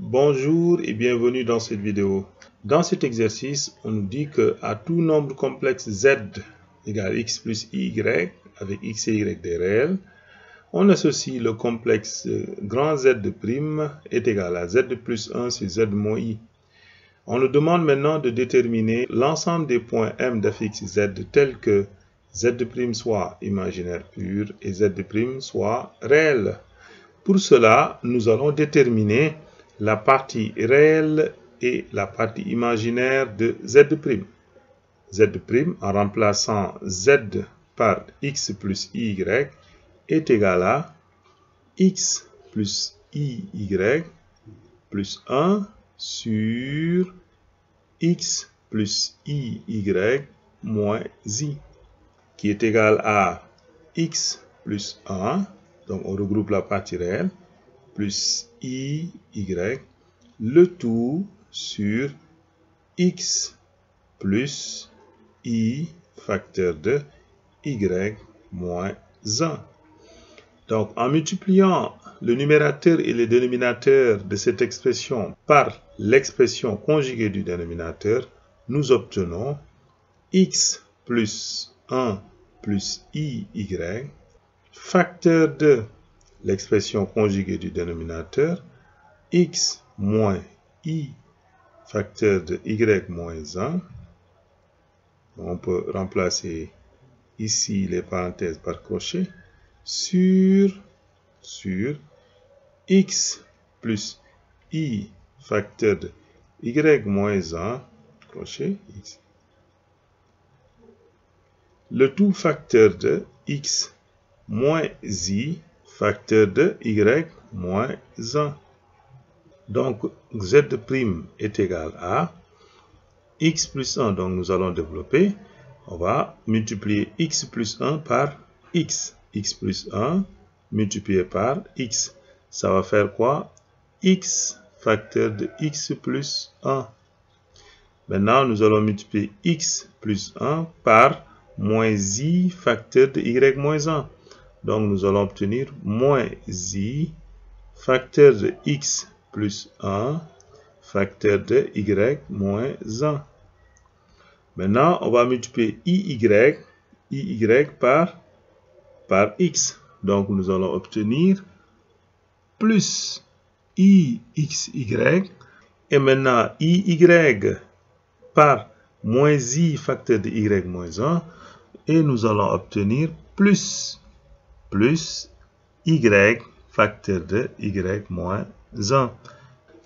Bonjour et bienvenue dans cette vidéo. Dans cet exercice, on nous dit que à tout nombre complexe z égale x plus y avec x et y des réels, on associe le complexe grand Z de prime est égal à z plus 1 sur z moins i. On nous demande maintenant de déterminer l'ensemble des points m d'affixe z tels que z prime soit imaginaire pur et z prime soit réel. Pour cela, nous allons déterminer la partie réelle et la partie imaginaire de z'. Z' en remplaçant z par x plus y est égal à x plus iy plus 1 sur x plus iy moins i, qui est égal à x plus 1, donc on regroupe la partie réelle, plus iy, le tout sur x plus i facteur de y moins 1. Donc, en multipliant le numérateur et le dénominateur de cette expression par l'expression conjuguée du dénominateur, nous obtenons x plus 1 plus iy facteur de l'expression conjuguée du dénominateur, x moins i facteur de y moins 1. On peut remplacer ici les parenthèses par crochet sur x plus i facteur de y moins 1, crochet x, le tout facteur de x moins i facteur de y moins 1. Donc, z' est égal à x plus 1. Donc, nous allons développer. On va multiplier x plus 1 par x. X plus 1 multiplié par x. Ça va faire quoi? X facteur de x plus 1. Maintenant, nous allons multiplier x plus 1 par moins i facteur de y moins 1. Donc, nous allons obtenir moins i facteur de x plus 1 facteur de y moins 1. Maintenant, on va multiplier iy par x. Donc, nous allons obtenir plus ixy. Et maintenant, iy par moins i facteur de y moins 1. Et nous allons obtenir plus y facteur de y moins 1.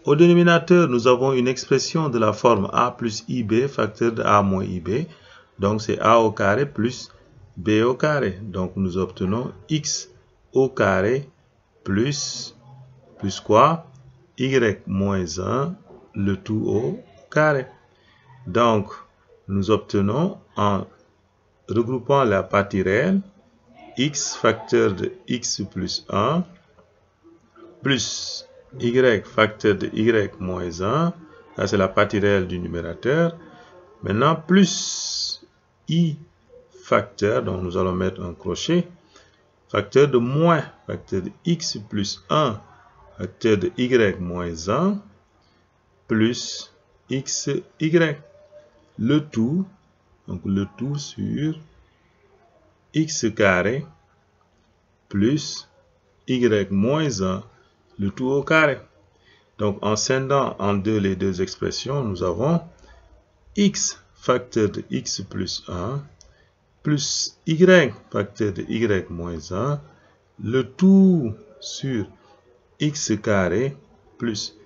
Au dénominateur, nous avons une expression de la forme a plus ib facteur de a moins ib. Donc, c'est a au carré plus b au carré. Donc, nous obtenons x au carré plus quoi? Y moins 1, le tout au carré. Donc, nous obtenons en regroupant la partie réelle, x facteur de x plus 1 plus y facteur de y moins 1, ça c'est la partie réelle du numérateur. Maintenant, plus i facteur, donc nous allons mettre un crochet, facteur de moins, facteur de x plus 1, facteur de y moins 1, plus xy. Le tout, donc le tout sur x carré plus y moins 1, le tout au carré. Donc, en scindant en deux les deux expressions, nous avons x facteur de x plus 1 plus y facteur de y moins 1, le tout sur x carré plus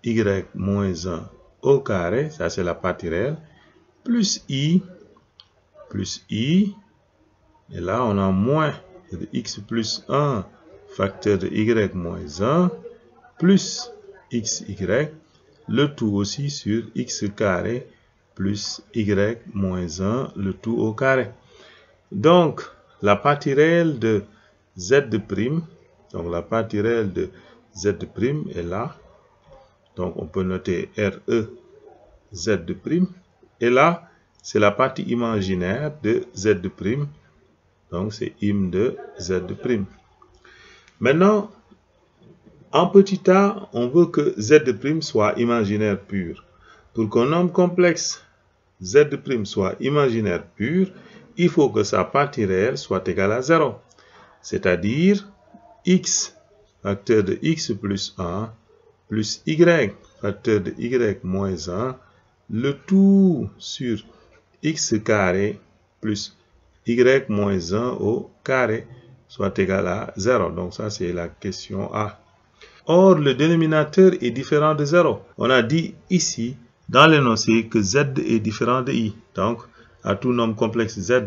y moins 1 au carré, ça c'est la partie réelle, plus i, et là on a moins de x plus 1 facteur de y moins 1 plus xy, le tout aussi sur x carré plus y moins 1, le tout au carré. Donc, la partie réelle de z', donc la partie réelle de z' est là. Donc, on peut noter RE z'. Et là, c'est la partie imaginaire de z'. Donc, c'est im de z'. Maintenant, En petit a, on veut que Z' soit imaginaire pur. Pour qu'un nombre complexe Z' soit imaginaire pur, il faut que sa partie réelle soit égale à 0. C'est-à-dire x facteur de x plus 1 plus y facteur de y moins 1, le tout sur x carré plus y moins 1 au carré soit égal à 0. Donc ça, c'est la question A. Or, le dénominateur est différent de 0. On a dit ici, dans l'énoncé, que z est différent de i. Donc, à tout nombre complexe z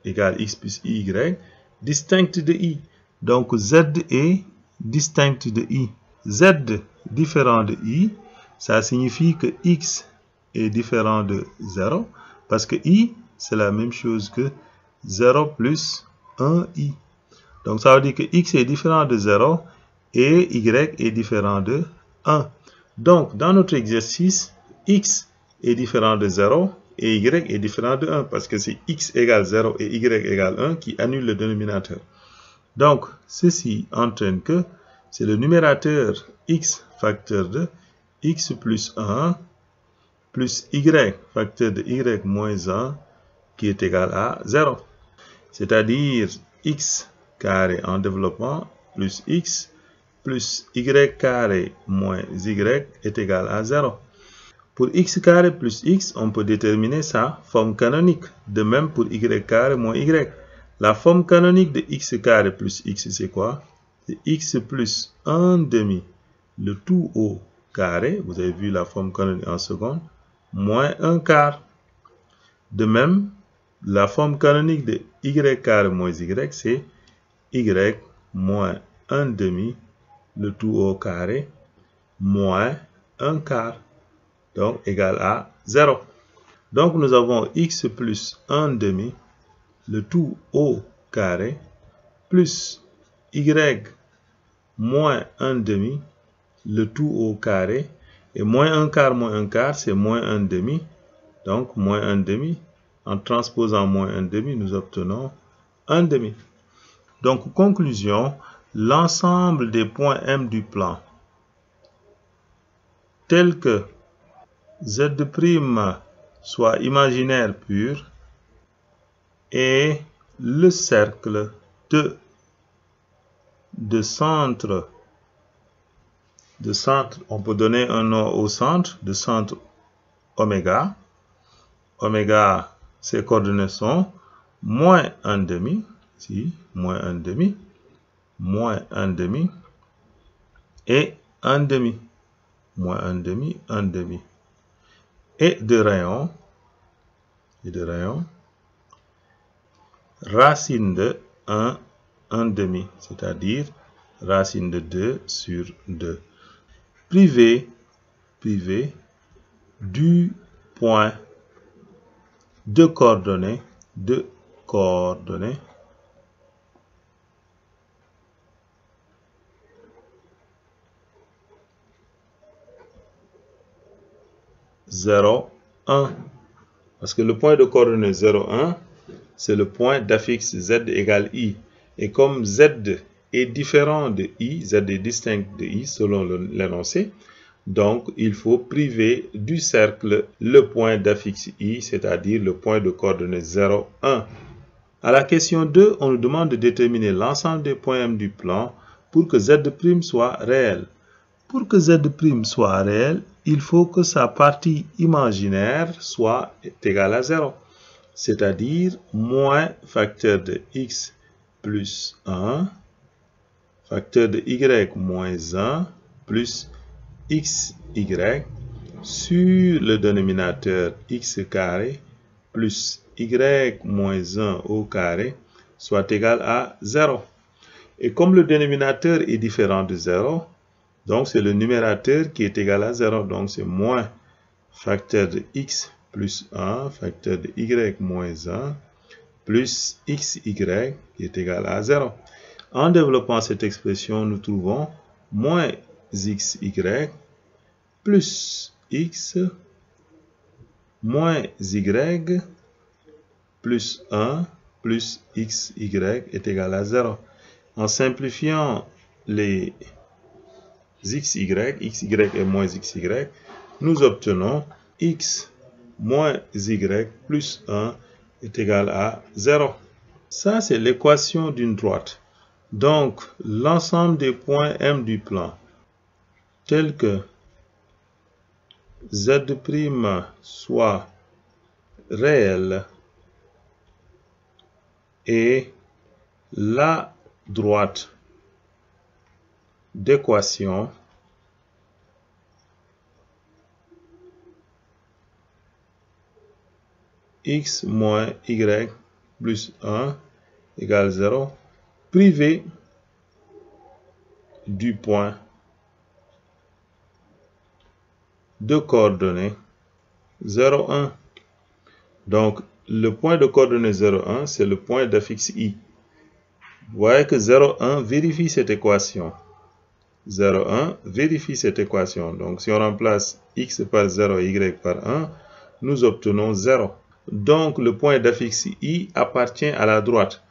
égale x plus y, distinct de i. Donc, z est distinct de i. Z différent de i, ça signifie que x est différent de 0, parce que i, c'est la même chose que 0 plus 1i. Donc, ça veut dire que x est différent de 0 et y est différent de 1. Donc, dans notre exercice, x est différent de 0 et y est différent de 1 parce que c'est x égale 0 et y égale 1 qui annule le dénominateur. Donc, ceci entraîne que c'est le numérateur x facteur de x plus 1 plus y facteur de y moins 1 qui est égal à 0. C'est-à-dire x carré en développement plus x plus y carré moins y est égal à 0. Pour x carré plus x, on peut déterminer sa forme canonique. De même pour y carré moins y. La forme canonique de x carré plus x, c'est quoi? C'est x plus 1 demi, le tout au carré, vous avez vu la forme canonique en seconde, moins 1 quart. De même, la forme canonique de y carré moins y, c'est y moins 1 demi, le tout au carré, moins 1 quart, donc égal à 0. Donc nous avons x plus 1 demi, le tout au carré, plus y moins 1 demi, le tout au carré, et moins 1 quart, c'est moins 1 demi, donc moins 1 demi. En transposant moins 1 demi, nous obtenons 1 demi. Donc, conclusion, l'ensemble des points M du plan, tels que Z' soit imaginaire pur, et le cercle de centre, on peut donner un nom au centre, de centre oméga. Oméga, ses coordonnées sont moins 1 demi, ici, moins 1 demi, moins 1 demi, et 1 demi, moins 1 demi, 1 demi. Et de rayon, racine de 1, 1 demi, c'est-à-dire racine de 2 sur 2. Privé du point de coordonnées, 0, 1. Parce que le point de coordonnées 0, 1, c'est le point d'affixe z égale i. Et comme z est différent de i, z est distinct de i selon l'énoncé, donc il faut priver du cercle le point d'affixe i, c'est-à-dire le point de coordonnées 0, 1. À la question 2, on nous demande de déterminer l'ensemble des points M du plan pour que z' soit réel. Pour que z' soit réel, il faut que sa partie imaginaire soit égale à 0. C'est-à-dire moins facteur de x plus 1, facteur de y moins 1, plus xy sur le dénominateur x carré plus y moins 1 au carré soit égal à 0. Et comme le dénominateur est différent de 0, donc c'est le numérateur qui est égal à 0. Donc c'est moins facteur de x plus 1, facteur de y moins 1, plus xy qui est égal à 0. En développant cette expression, nous trouvons moins xy plus x moins y plus 1 plus xy est égal à 0. En simplifiant les xy et moins xy, nous obtenons x moins y plus 1 est égal à 0. Ça, c'est l'équation d'une droite. Donc, l'ensemble des points M du plan, tels que Z' soit réel et la droite d'équation x moins y plus 1 égale 0, privé du point de coordonnées 0, 1. Donc, le point de coordonnées 0, 1, c'est le point d'affixe I. Vous voyez que 0, 1 vérifie cette équation. 0, 1 vérifie cette équation. Donc, si on remplace x par 0 et y par 1, nous obtenons 0. Donc, le point d'affixe I appartient à la droite.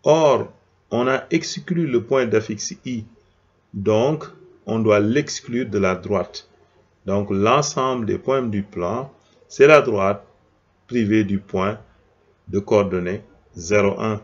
Or, on a exclu le point d'affixe I. Donc, on doit l'exclure de la droite. Donc, l'ensemble des points du plan, c'est la droite privée du point de coordonnées 0, 1.